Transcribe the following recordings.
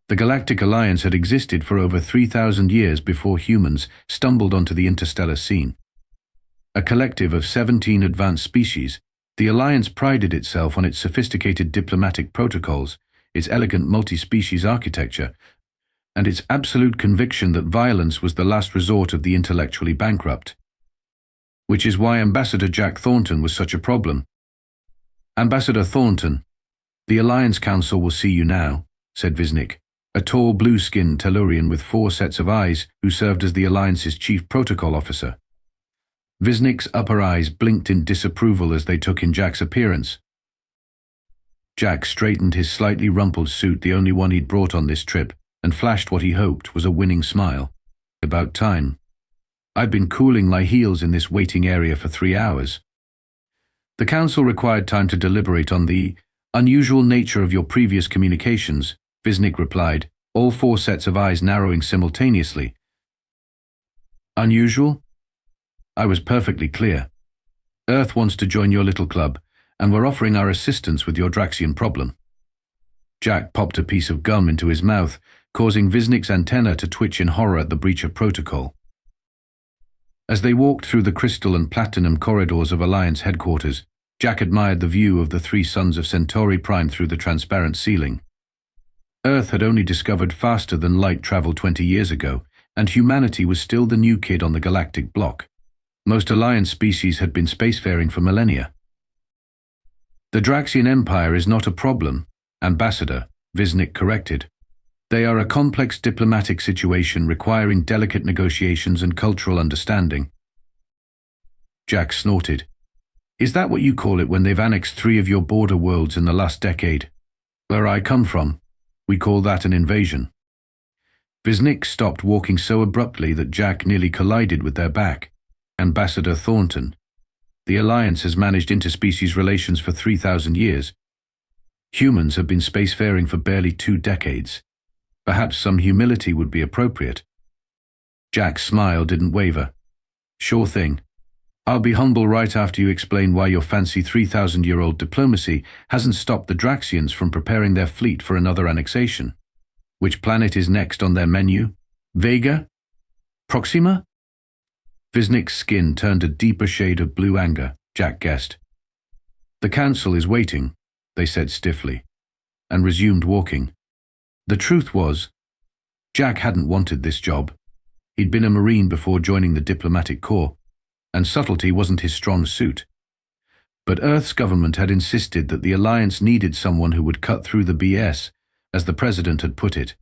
The Galactic Alliance had existed for over 3,000 years before humans stumbled onto the interstellar scene. A collective of 17 advanced species, the Alliance prided itself on its sophisticated diplomatic protocols, its elegant multi-species architecture, and its absolute conviction that violence was the last resort of the intellectually bankrupt. Which is why Ambassador Jack Thornton was such a problem. "Ambassador Thornton, the Alliance Council will see you now," said Visnik, a tall blue-skinned Tellurian with 4 sets of eyes who served as the Alliance's chief protocol officer. Visnik's upper eyes blinked in disapproval as they took in Jack's appearance. Jack straightened his slightly rumpled suit, the only one he'd brought on this trip, and flashed what he hoped was a winning smile. "About time. I've been cooling my heels in this waiting area for 3 hours." "The Council required time to deliberate on the unusual nature of your previous communications," Visnik replied, all 4 sets of eyes narrowing simultaneously. "Unusual? I was perfectly clear. Earth wants to join your little club, and we're offering our assistance with your Draxian problem." Jack popped a piece of gum into his mouth, causing Visnik's antenna to twitch in horror at the breach of protocol. As they walked through the crystal and platinum corridors of Alliance headquarters, Jack admired the view of the 3 suns of Centauri Prime through the transparent ceiling. Earth had only discovered faster than light travel 20 years ago, and humanity was still the new kid on the galactic block. Most Alliance species had been spacefaring for millennia. "The Draxian Empire is not a problem, Ambassador," Visnik corrected. "They are a complex diplomatic situation requiring delicate negotiations and cultural understanding." Jack snorted. "Is that what you call it when they've annexed 3 of your border worlds in the last decade? Where I come from, we call that an invasion." Visnik stopped walking so abruptly that Jack nearly collided with their back. "Ambassador Thornton, the Alliance has managed interspecies relations for 3,000 years. Humans have been spacefaring for barely 2 decades. Perhaps some humility would be appropriate." Jack's smile didn't waver. "Sure thing. I'll be humble right after you explain why your fancy 3,000-year-old diplomacy hasn't stopped the Draxians from preparing their fleet for another annexation. Which planet is next on their menu? Vega? Proxima?" Visnik's skin turned a deeper shade of blue anger, Jack guessed. "The Council is waiting," they said stiffly, and resumed walking. The truth was, Jack hadn't wanted this job. He'd been a Marine before joining the diplomatic corps, and subtlety wasn't his strong suit. But Earth's government had insisted that the Alliance needed someone who would cut through the BS, as the President had put it.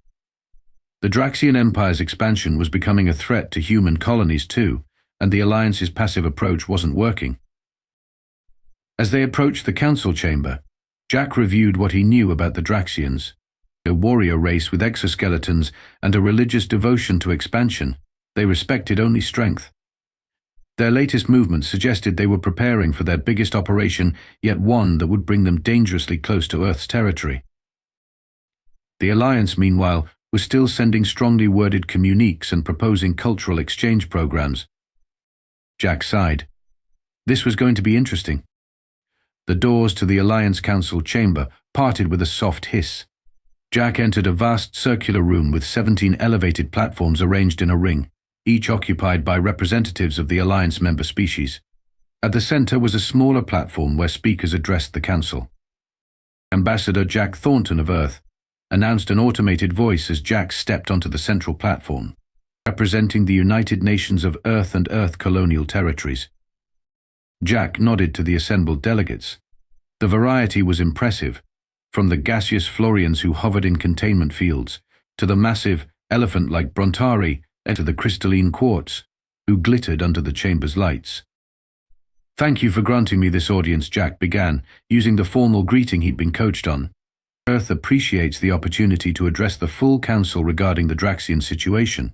The Draxian Empire's expansion was becoming a threat to human colonies too, and the Alliance's passive approach wasn't working. As they approached the Council chamber, Jack reviewed what he knew about the Draxians, a warrior race with exoskeletons and a religious devotion to expansion. They respected only strength. Their latest movements suggested they were preparing for their biggest operation, yet one that would bring them dangerously close to Earth's territory. The Alliance, meanwhile, was still sending strongly worded communiques and proposing cultural exchange programs. Jack sighed. This was going to be interesting. The doors to the Alliance Council chamber parted with a soft hiss. Jack entered a vast circular room with 17 elevated platforms arranged in a ring, each occupied by representatives of the Alliance member species. At the center was a smaller platform where speakers addressed the Council. "Ambassador Jack Thornton of Earth," announced an automated voice as Jack stepped onto the central platform, representing the United Nations of Earth and Earth colonial territories. Jack nodded to the assembled delegates. The variety was impressive, from the gaseous Florians who hovered in containment fields, to the massive, elephant-like Brontari, and to the crystalline quartz, who glittered under the chamber's lights. "Thank you for granting me this audience," Jack began, using the formal greeting he'd been coached on. "Earth appreciates the opportunity to address the full Council regarding the Draxian situation."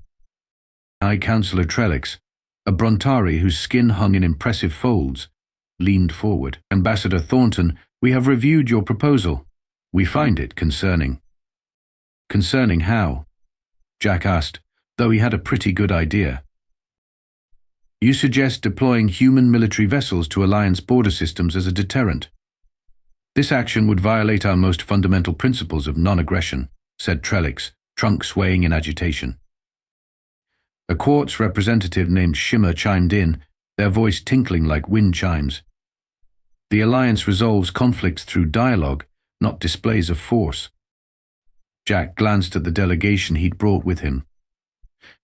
I, Councillor Trellix, a Brontari whose skin hung in impressive folds, leaned forward. "Ambassador Thornton, we have reviewed your proposal. We find it concerning." "Concerning how?" Jack asked, though he had a pretty good idea. "You suggest deploying human military vessels to Alliance border systems as a deterrent. This action would violate our most fundamental principles of non-aggression," said Trellix, trunk swaying in agitation. A Quartz representative named Shimmer chimed in, their voice tinkling like wind chimes. The Alliance resolves conflicts through dialogue, not displays of force. Jack glanced at the delegation he'd brought with him.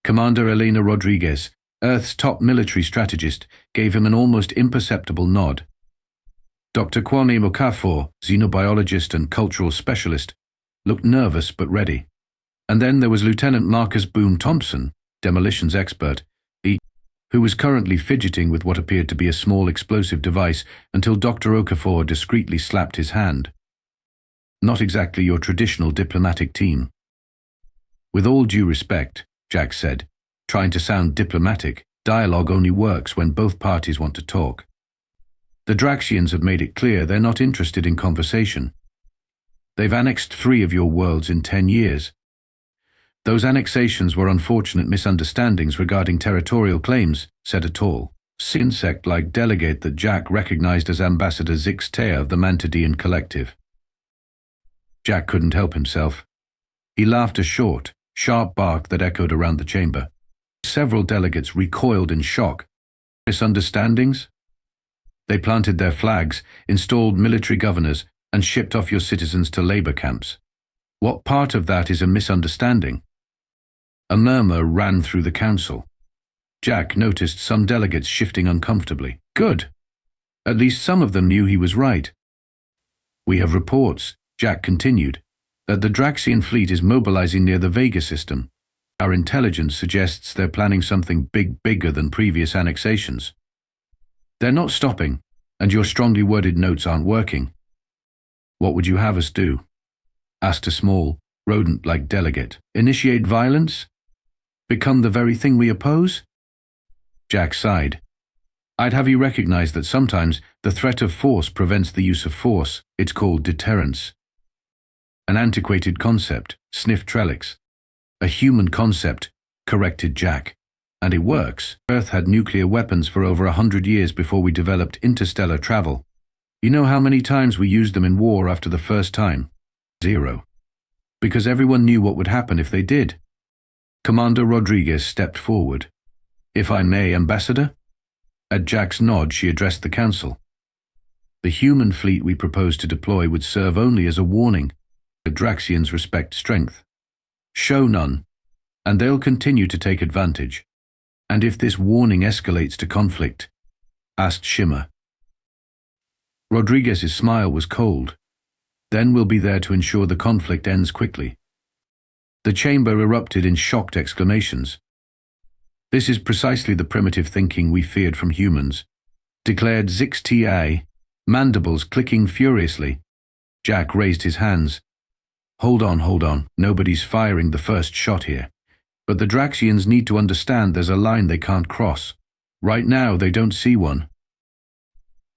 Commander Elena Rodriguez, Earth's top military strategist, gave him an almost imperceptible nod. Dr. Kwame Okafor, xenobiologist and cultural specialist, looked nervous but ready. And then there was Lieutenant Marcus Boone Thompson, demolitions expert, who was currently fidgeting with what appeared to be a small explosive device until Dr. Okafor discreetly slapped his hand. Not exactly your traditional diplomatic team. With all due respect, Jack said, trying to sound diplomatic, dialogue only works when both parties want to talk. The Draxians have made it clear they're not interested in conversation. They've annexed 3 of your worlds in 10 years. Those annexations were unfortunate misunderstandings regarding territorial claims, said a tall, insect-like delegate that Jack recognized as Ambassador Zixtea of the Mantidean Collective. Jack couldn't help himself. He laughed a short, sharp bark that echoed around the chamber. Several delegates recoiled in shock. Misunderstandings? They planted their flags, installed military governors, and shipped off your citizens to labor camps. What part of that is a misunderstanding? A murmur ran through the council. Jack noticed some delegates shifting uncomfortably. Good. At least some of them knew he was right. We have reports, Jack continued, that the Draxian fleet is mobilizing near the Vega system. Our intelligence suggests they're planning something bigger than previous annexations. They're not stopping, and your strongly worded notes aren't working. What would you have us do? Asked a small, rodent-like delegate. Initiate violence? Become the very thing we oppose? Jack sighed. I'd have you recognize that sometimes the threat of force prevents the use of force. It's called deterrence. An antiquated concept, sniffed Trellix. A human concept, corrected Jack. And it works. Earth had nuclear weapons for over 100 years before we developed interstellar travel. You know how many times we used them in war after the first time? 0. Because everyone knew what would happen if they did. Commander Rodriguez stepped forward. If I may, Ambassador? At Jack's nod, she addressed the council. The human fleet we propose to deploy would serve only as a warning. The Draxians respect strength. Show none, and they'll continue to take advantage. And if this warning escalates to conflict? Asked Shimmer. Rodriguez's smile was cold. Then we'll be there to ensure the conflict ends quickly. The chamber erupted in shocked exclamations. This is precisely the primitive thinking we feared from humans, declared Zixtea, mandibles clicking furiously. Jack raised his hands. Hold on. Nobody's firing the first shot here. But the Draxians need to understand there's a line they can't cross. Right now, they don't see one.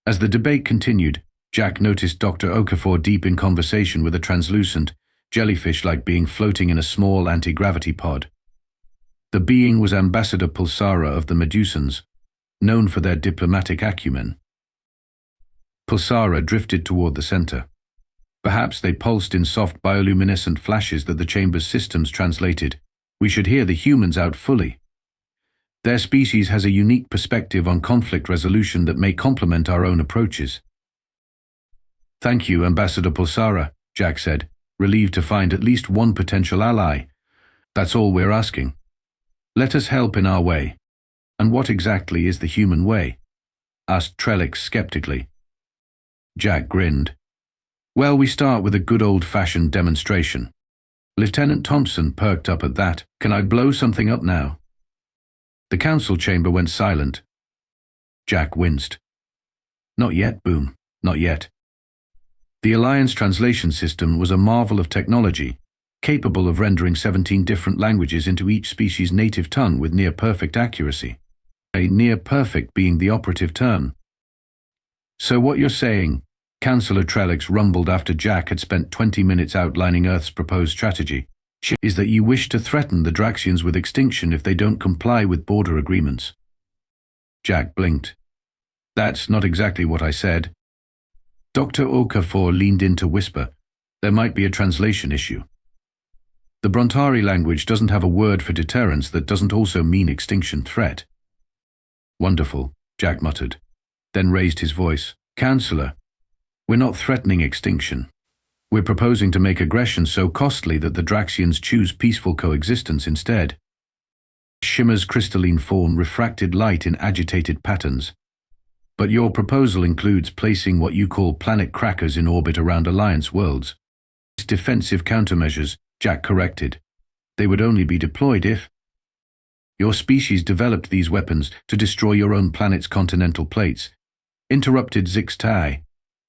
As the debate continued, Jack noticed Dr. Okafor deep in conversation with a translucent, jellyfish-like being floating in a small anti-gravity pod. The being was Ambassador Pulsara of the Medusans, known for their diplomatic acumen. Pulsara drifted toward the center. Perhaps they pulsed in soft bioluminescent flashes that the chamber's systems translated. We should hear the humans out fully. Their species has a unique perspective on conflict resolution that may complement our own approaches. Thank you, Ambassador Pulsara, Jack said, relieved to find at least one potential ally. That's all we're asking. Let us help in our way. And what exactly is the human way? Asked Trellix skeptically. Jack grinned. Well, we start with a good old-fashioned demonstration. Lieutenant Thompson perked up at that. Can I blow something up now? The council chamber went silent. Jack winced. Not yet, Boom, not yet. The Alliance translation system was a marvel of technology, capable of rendering 17 different languages into each species' native tongue with near-perfect accuracy. A near-perfect being the operative term. So what you're saying, Councillor Trellix rumbled after Jack had spent 20 minutes outlining Earth's proposed strategy, is that you wish to threaten the Draxians with extinction if they don't comply with border agreements. Jack blinked. That's not exactly what I said. Dr. Okafor leaned in to whisper, there might be a translation issue. The Brontari language doesn't have a word for deterrence that doesn't also mean extinction threat. Wonderful, Jack muttered, then raised his voice. Counselor, we're not threatening extinction. We're proposing to make aggression so costly that the Draxians choose peaceful coexistence instead. Shimmer's crystalline form refracted light in agitated patterns. But your proposal includes placing what you call planet crackers in orbit around Alliance worlds. Defensive countermeasures, Jack corrected. They would only be deployed if your species developed these weapons to destroy your own planet's continental plates, interrupted Zixtai,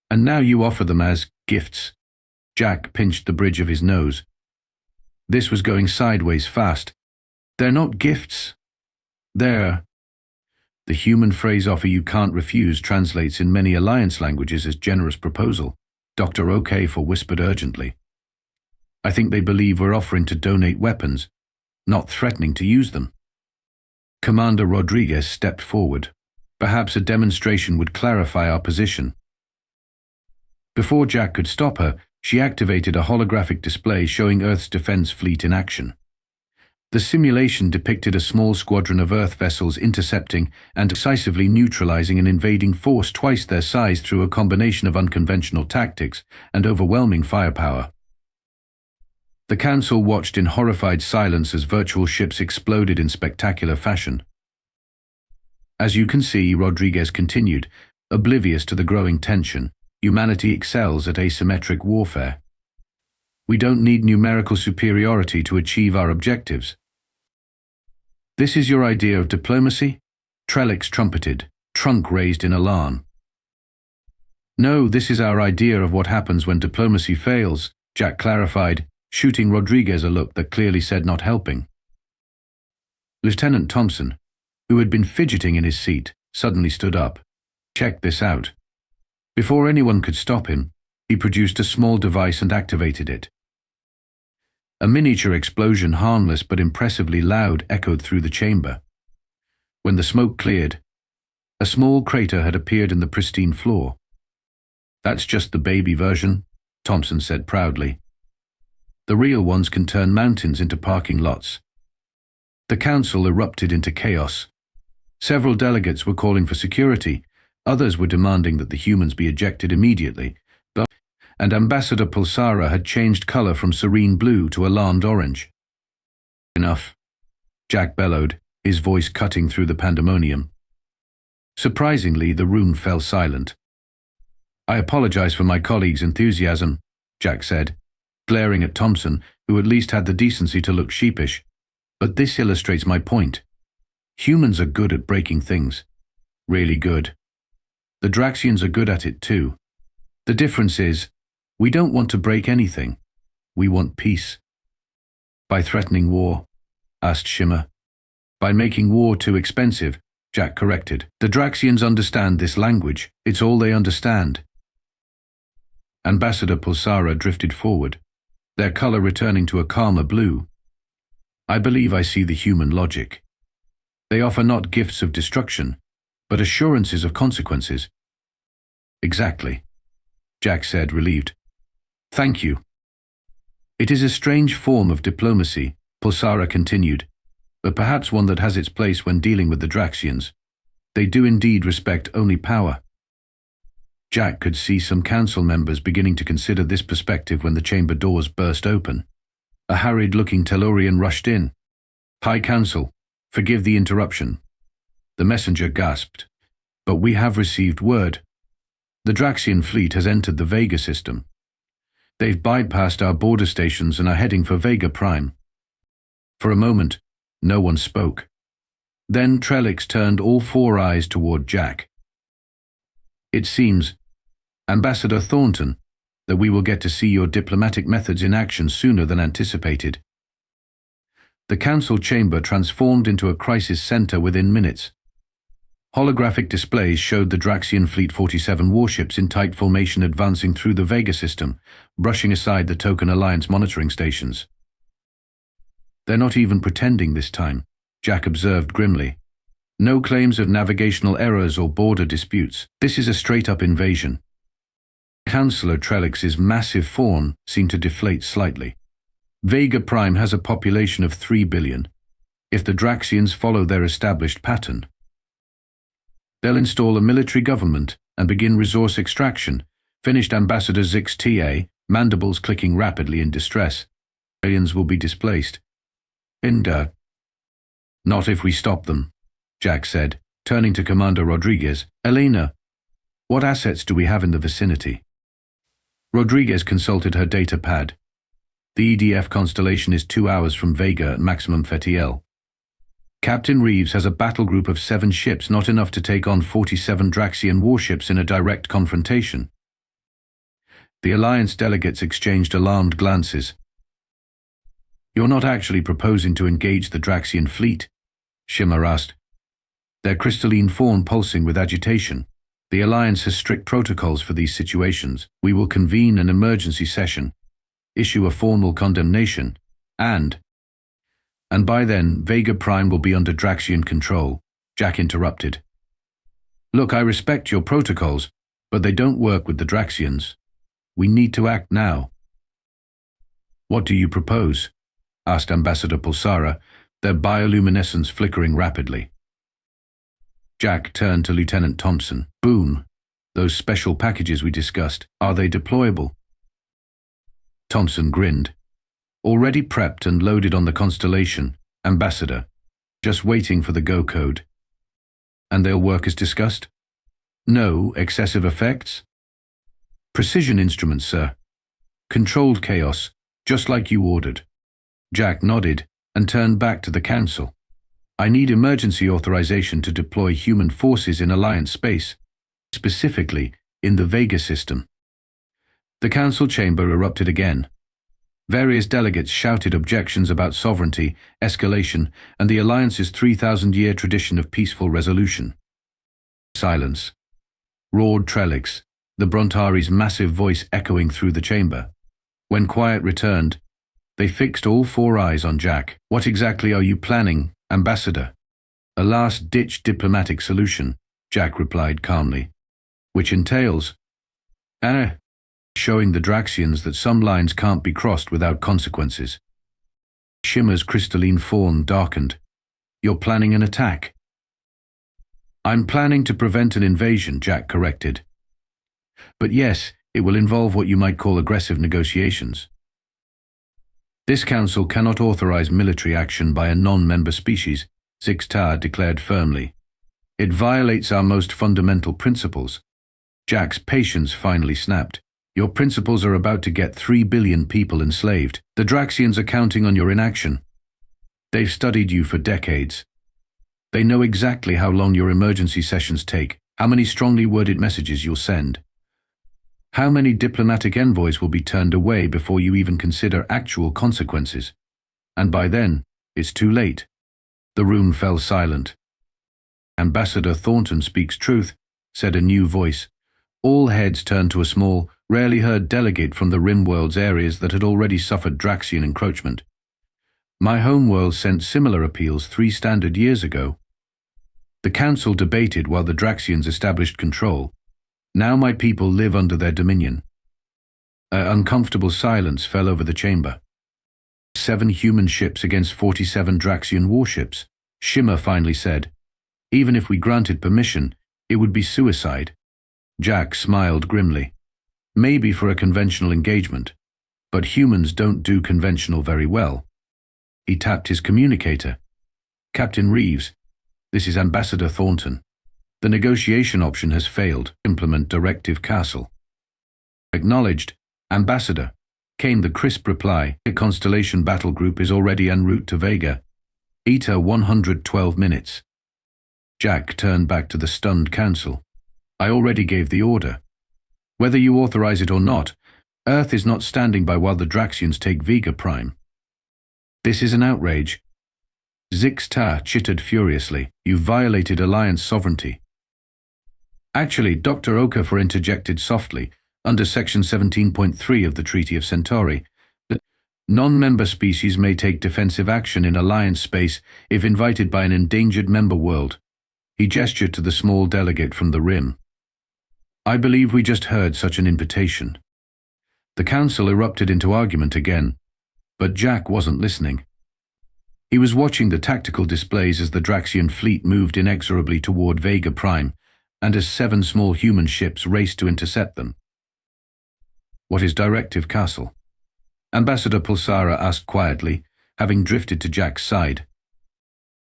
and now you offer them as gifts. Jack pinched the bridge of his nose. This was going sideways fast. They're not gifts. They're... The human phrase offer you can't refuse translates in many Alliance languages as generous proposal. Dr. Okafor whispered urgently. I think they believe we're offering to donate weapons, not threatening to use them. Commander Rodriguez stepped forward. Perhaps a demonstration would clarify our position. Before Jack could stop her, she activated a holographic display showing Earth's defense fleet in action. The simulation depicted a small squadron of Earth vessels intercepting and decisively neutralizing an invading force twice their size through a combination of unconventional tactics and overwhelming firepower. The Council watched in horrified silence as virtual ships exploded in spectacular fashion. As you can see, Rodriguez continued, oblivious to the growing tension, humanity excels at asymmetric warfare. We don't need numerical superiority to achieve our objectives. This is your idea of diplomacy? Trellix trumpeted, trunk raised in alarm. No, this is our idea of what happens when diplomacy fails, Jack clarified, shooting Rodriguez a look that clearly said not helping. Lieutenant Thompson, who had been fidgeting in his seat, suddenly stood up. Check this out. Before anyone could stop him, he produced a small device and activated it. A miniature explosion, harmless but impressively loud, echoed through the chamber. When the smoke cleared, a small crater had appeared in the pristine floor. That's just the baby version, Thompson said proudly. The real ones can turn mountains into parking lots. The council erupted into chaos. Several delegates were calling for security, others were demanding that the humans be ejected immediately, and Ambassador Pulsara had changed color from serene blue to alarmed orange. Enough, Jack bellowed, his voice cutting through the pandemonium. Surprisingly, the room fell silent. I apologize for my colleague's enthusiasm, Jack said, glaring at Thompson, who at least had the decency to look sheepish. But this illustrates my point. Humans are good at breaking things. Really good. The Draxians are good at it too. The difference is, we don't want to break anything. We want peace. By threatening war? Asked Shimmer. By making war too expensive, Jack corrected. The Draxians understand this language. It's all they understand. Ambassador Pulsara drifted forward, their color returning to a calmer blue. I believe I see the human logic. They offer not gifts of destruction, but assurances of consequences. Exactly, Jack said, relieved. Thank you. It is a strange form of diplomacy, Pulsara continued, but perhaps one that has its place when dealing with the Draxians. They do indeed respect only power. Jack could see some council members beginning to consider this perspective when the chamber doors burst open. A harried-looking Tellurian rushed in. High Council, forgive the interruption. The messenger gasped. But we have received word. The Draxian fleet has entered the Vega system. They've bypassed our border stations and are heading for Vega Prime. For a moment, no one spoke. Then Trellix turned all four eyes toward Jack. It seems, Ambassador Thornton, that we will get to see your diplomatic methods in action sooner than anticipated. The council chamber transformed into a crisis center within minutes. Holographic displays showed the Draxian Fleet 47 warships in tight formation advancing through the Vega system, brushing aside the Token Alliance monitoring stations. They're not even pretending this time, Jack observed grimly. No claims of navigational errors or border disputes. This is a straight-up invasion. Councillor Trellix's massive form seemed to deflate slightly. Vega Prime has a population of 3 billion. If the Draxians follow their established pattern, they'll install a military government and begin resource extraction, finished Ambassador Zix TA, mandibles clicking rapidly in distress. Aliens will be displaced. Not if we stop them, Jack said, turning to Commander Rodriguez. Elena, what assets do we have in the vicinity? Rodriguez consulted her data pad. The EDF constellation is 2 hours from Vega at maximum Fetiel. Captain Reeves has a battle group of 7 ships, not enough to take on 47 Draxian warships in a direct confrontation. The Alliance delegates exchanged alarmed glances. You're not actually proposing to engage the Draxian fleet? Shimmer asked, their crystalline form pulsing with agitation. The Alliance has strict protocols for these situations. We will convene an emergency session, issue a formal condemnation, and by then, Vega Prime will be under Draxian control, Jack interrupted. Look, I respect your protocols, but they don't work with the Draxians. We need to act now. What do you propose? Asked Ambassador Pulsara, their bioluminescence flickering rapidly. Jack turned to Lieutenant Thompson. Boom. Those special packages we discussed, are they deployable? Thompson grinned. Already prepped and loaded on the Constellation, Ambassador. Just waiting for the go code. And they'll work as discussed? No excessive effects? Precision instruments, sir. Controlled chaos, just like you ordered. Jack nodded and turned back to the Council. I need emergency authorization to deploy human forces in Alliance space, specifically in the Vega system. The Council chamber erupted again. Various delegates shouted objections about sovereignty, escalation, and the Alliance's 3,000-year tradition of peaceful resolution. Silence. Roared Trellix, the Brontari's massive voice echoing through the chamber. When quiet returned, they fixed all 4 eyes on Jack. What exactly are you planning, Ambassador? A last-ditch diplomatic solution, Jack replied calmly. Which entails showing the Draxians that some lines can't be crossed without consequences. Shimmer's crystalline form darkened. You're planning an attack? I'm planning to prevent an invasion, Jack corrected. But yes, it will involve what you might call aggressive negotiations. This council cannot authorize military action by a non-member species, Zixtar declared firmly. It violates our most fundamental principles. Jack's patience finally snapped. Your principles are about to get 3 billion people enslaved. The Draxians are counting on your inaction. They've studied you for decades. They know exactly how long your emergency sessions take, how many strongly worded messages you'll send, how many diplomatic envoys will be turned away before you even consider actual consequences. And by then, it's too late. The room fell silent. Ambassador Thornton speaks truth, said a new voice. All heads turned to a small, rarely heard delegate from the Rimworld's areas that had already suffered Draxian encroachment. My homeworld sent similar appeals 3 standard years ago. The council debated while the Draxians established control. Now my people live under their dominion. An uncomfortable silence fell over the chamber. 7 human ships against 47 Draxian warships, Shimmer finally said. Even if we granted permission, it would be suicide. Jack smiled grimly. Maybe for a conventional engagement, but humans don't do conventional very well. He tapped his communicator. Captain Reeves, this is Ambassador Thornton. The negotiation option has failed. Implement Directive Castle. Acknowledged, Ambassador, came the crisp reply. The Constellation Battle Group is already en route to Vega. ETA 112 minutes. Jack turned back to the stunned council. I already gave the order. Whether you authorize it or not, Earth is not standing by while the Draxians take Vega Prime. This is an outrage. Zixtar chittered furiously. You violated Alliance sovereignty. Actually, Dr. Okafor interjected softly, under Section 17.3 of the Treaty of Centauri, that non-member species may take defensive action in Alliance space if invited by an endangered member world. He gestured to the small delegate from the Rim. I believe we just heard such an invitation. The council erupted into argument again, But Jack wasn't listening. He was watching the tactical displays as the Draxian fleet moved inexorably toward Vega Prime, and as 7 small human ships raced to intercept them. "What is Directive, Castle?" Ambassador Pulsara asked quietly, having drifted to Jack's side.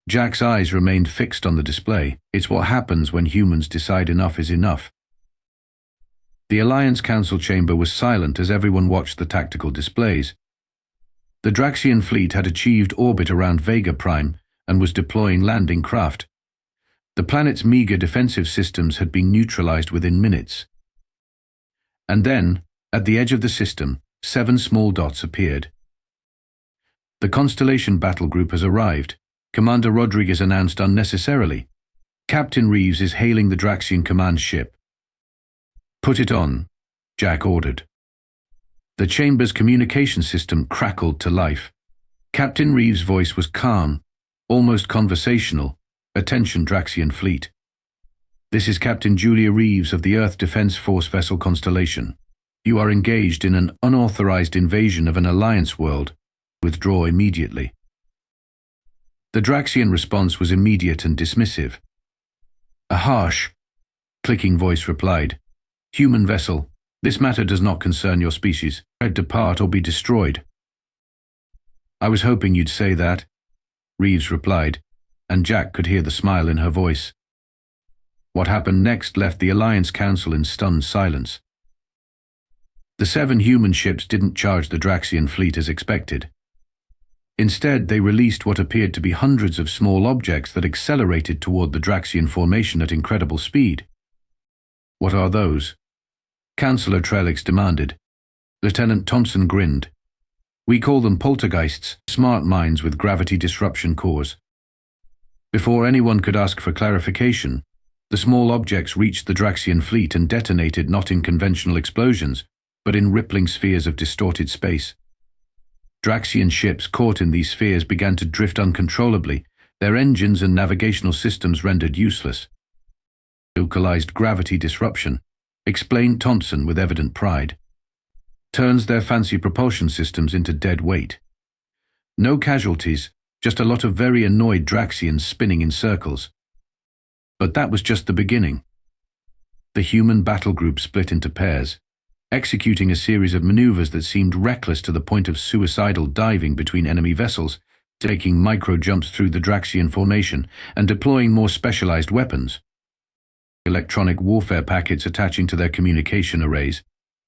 Jack's eyes remained fixed on the display. "It's what happens when humans decide enough is enough." The Alliance Council chamber was silent as everyone watched the tactical displays. The Draxian fleet had achieved orbit around Vega Prime and was deploying landing craft. The planet's meager defensive systems had been neutralized within minutes. And then, at the edge of the system, 7 small dots appeared. "The Constellation Battle Group has arrived," Commander Rodriguez announced unnecessarily. "Captain Reeves is hailing the Draxian command ship." "Put it on," Jack ordered. The chamber's communication system crackled to life. Captain Reeves' voice was calm, almost conversational. "Attention, Draxian fleet. This is Captain Julia Reeves of the Earth Defense Force vessel Constellation. You are engaged in an unauthorized invasion of an Alliance world. Withdraw immediately." The Draxian response was immediate and dismissive. A harsh, clicking voice replied, "Human vessel, this matter does not concern your species. Depart or be destroyed." "I was hoping you'd say that," Reeves replied, and Jack could hear the smile in her voice. What happened next left the Alliance Council in stunned silence. The 7 human ships didn't charge the Draxian fleet as expected. Instead, they released what appeared to be hundreds of small objects that accelerated toward the Draxian formation at incredible speed. "What are those?" Councillor Trellix demanded. Lieutenant Thompson grinned. "We call them poltergeists, smart minds with gravity disruption cores." Before anyone could ask for clarification, the small objects reached the Draxian fleet and detonated not in conventional explosions, but in rippling spheres of distorted space. Draxian ships caught in these spheres began to drift uncontrollably, their engines and navigational systems rendered useless. "Localized gravity disruption," explained Thompson with evident pride. "Turns their fancy propulsion systems into dead weight. No casualties, just a lot of very annoyed Draxians spinning in circles." But that was just the beginning. The human battle group split into pairs, executing a series of maneuvers that seemed reckless to the point of suicidal diving between enemy vessels, taking micro-jumps through the Draxian formation, and deploying more specialized weapons. Electronic warfare packets attaching to their communication arrays,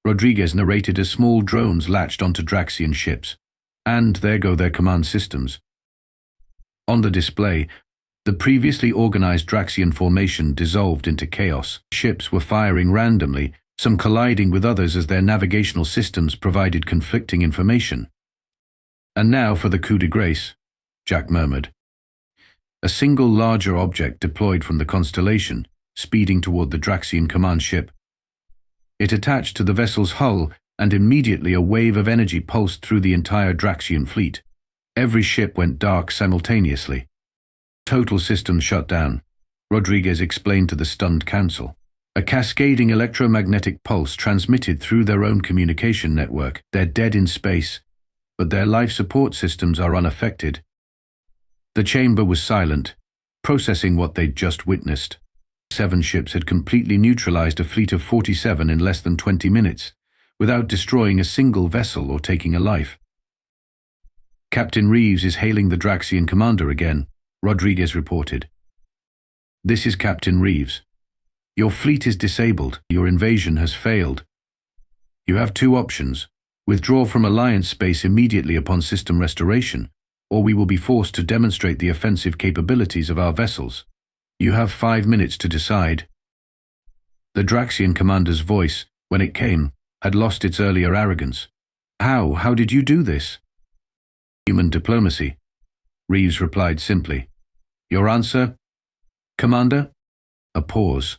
Rodriguez narrated as small drones latched onto Draxian ships. And there go their command systems. On the display, the previously organized Draxian formation dissolved into chaos. Ships were firing randomly, some colliding with others as their navigational systems provided conflicting information. "And now for the coup de grace," Jack murmured. A single larger object deployed from the constellation, speeding toward the Draxian command ship. It attached to the vessel's hull, and immediately a wave of energy pulsed through the entire Draxian fleet. Every ship went dark simultaneously. "Total systems shut down," Rodriguez explained to the stunned council. A cascading electromagnetic pulse transmitted through their own communication network. "They're dead in space, but their life support systems are unaffected." The chamber was silent, processing what they'd just witnessed. 7 ships had completely neutralized a fleet of 47 in less than 20 minutes, without destroying a single vessel or taking a life. "Captain Reeves is hailing the Draxian commander again," Rodriguez reported. "This is Captain Reeves. Your fleet is disabled. Your invasion has failed. You have 2 options. Withdraw from Alliance space immediately upon system restoration, or we will be forced to demonstrate the offensive capabilities of our vessels. You have 5 minutes to decide." The Draxian commander's voice, when it came, had lost its earlier arrogance. How did you do this?" "Human diplomacy," Reeves replied simply. "Your answer, Commander?" A pause.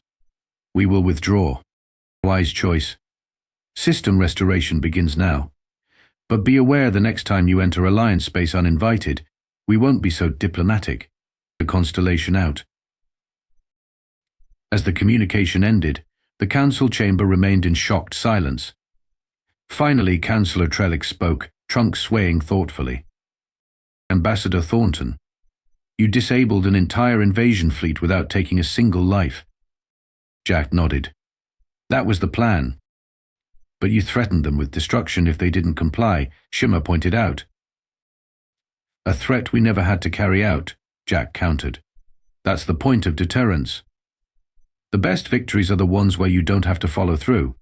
"We will withdraw." "Wise choice. System restoration begins now. But be aware the next time you enter Alliance space uninvited, we won't be so diplomatic. The constellation out." As the communication ended, the council chamber remained in shocked silence. Finally, Councillor Trellix spoke, trunk swaying thoughtfully. Ambassador Thornton, you disabled an entire invasion fleet without taking a single life. Jack nodded. That was the plan. But you threatened them with destruction if they didn't comply, Shimmer pointed out. A threat we never had to carry out, Jack countered. That's the point of deterrence. The best victories are the ones where you don't have to follow through.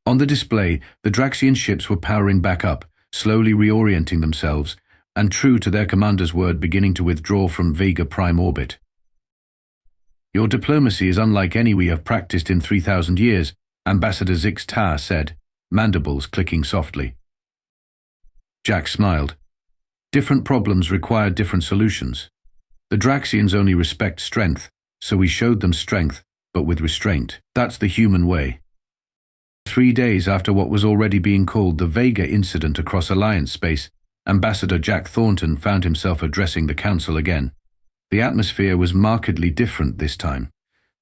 On the display, the Draxian ships were powering back up, slowly reorienting themselves, and true to their commander's word, beginning to withdraw from Vega Prime orbit. Your diplomacy is unlike any we have practiced in 3,000 years, Ambassador Zix-Ta said, mandibles clicking softly. Jack smiled. Different problems require different solutions. The Draxians only respect strength, so we showed them strength, but with restraint. That's the human way. 3 days after what was already being called the Vega incident across Alliance space, Ambassador Jack Thornton found himself addressing the Council again. The atmosphere was markedly different this time.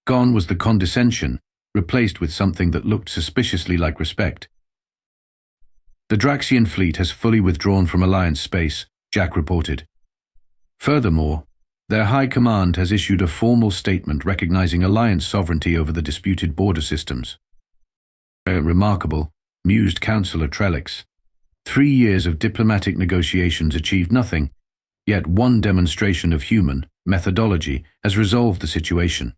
Gone was the condescension, replaced with something that looked suspiciously like respect. The Draxian fleet has fully withdrawn from Alliance space, Jack reported. Furthermore, their High Command has issued a formal statement recognizing Alliance sovereignty over the disputed border systems. Remarkable, mused Councillor Trellix. 3 years of diplomatic negotiations achieved nothing, yet one demonstration of human methodology has resolved the situation.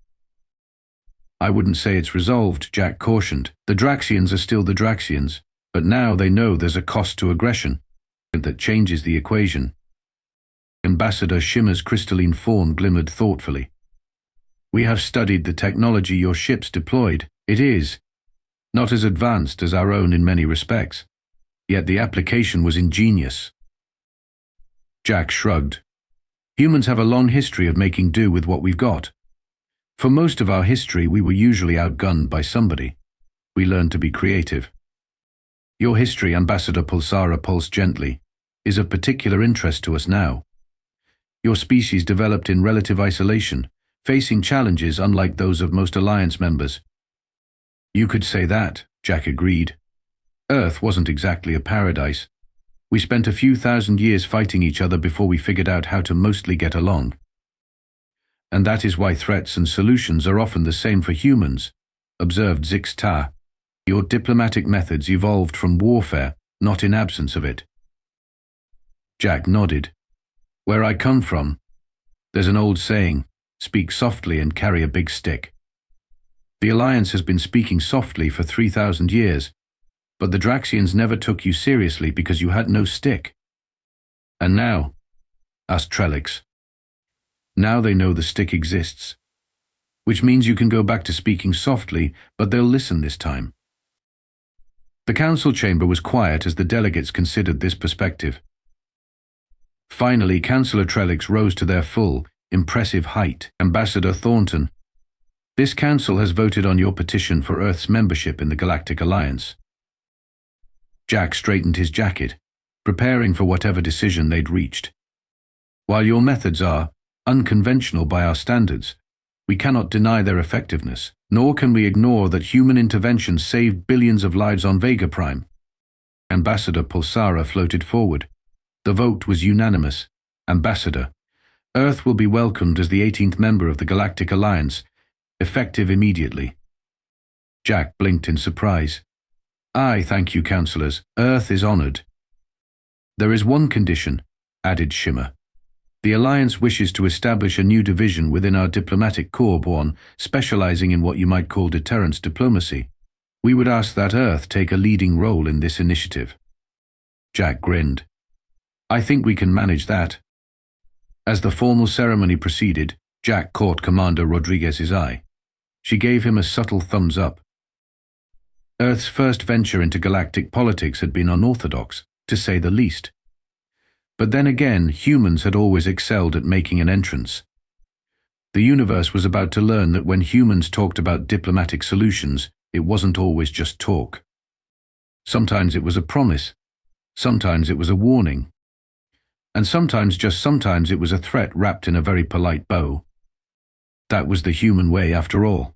I wouldn't say it's resolved, Jack cautioned. The Draxians are still the Draxians, but now they know there's a cost to aggression that changes the equation. Ambassador Shimmer's crystalline form glimmered thoughtfully. We have studied the technology your ships deployed. It is not as advanced as our own in many respects, yet the application was ingenious. Jack shrugged. Humans have a long history of making do with what we've got. For most of our history, we were usually outgunned by somebody. We learned to be creative. Your history, Ambassador Pulsara pulsed gently, is of particular interest to us now. Your species developed in relative isolation, facing challenges unlike those of most Alliance members. You could say that, Jack agreed. Earth wasn't exactly a paradise. We spent a few thousand years fighting each other before we figured out how to mostly get along. And that is why threats and solutions are often the same for humans, observed Zix-Ta. Your diplomatic methods evolved from warfare, not in absence of it. Jack nodded. Where I come from, there's an old saying, speak softly and carry a big stick. The Alliance has been speaking softly for 3,000 years, but the Draxians never took you seriously because you had no stick. And now, asked Trellix, now they know the stick exists, which means you can go back to speaking softly, but they'll listen this time. The council chamber was quiet as the delegates considered this perspective. Finally, Councillor Trellix rose to their full, impressive height. Ambassador Thornton, this council has voted on your petition for Earth's membership in the Galactic Alliance. Jack straightened his jacket, preparing for whatever decision they'd reached. While your methods are unconventional by our standards, we cannot deny their effectiveness, nor can we ignore that human intervention saved billions of lives on Vega Prime. Ambassador Pulsara floated forward. The vote was unanimous. Ambassador, Earth will be welcomed as the 18th member of the Galactic Alliance, effective immediately. Jack blinked in surprise. Aye, thank you, councillors. Earth is honored. There is one condition, added Shimmer. The Alliance wishes to establish a new division within our diplomatic corps, one specializing in what you might call deterrence diplomacy. We would ask that Earth take a leading role in this initiative. Jack grinned. I think we can manage that. As the formal ceremony proceeded, Jack caught Commander Rodriguez's eye. She gave him a subtle thumbs up. Earth's first venture into galactic politics had been unorthodox, to say the least. But then again, humans had always excelled at making an entrance. The universe was about to learn that when humans talked about diplomatic solutions, it wasn't always just talk. Sometimes it was a promise. Sometimes it was a warning. And sometimes, just sometimes, it was a threat wrapped in a very polite bow. That was the human way, after all.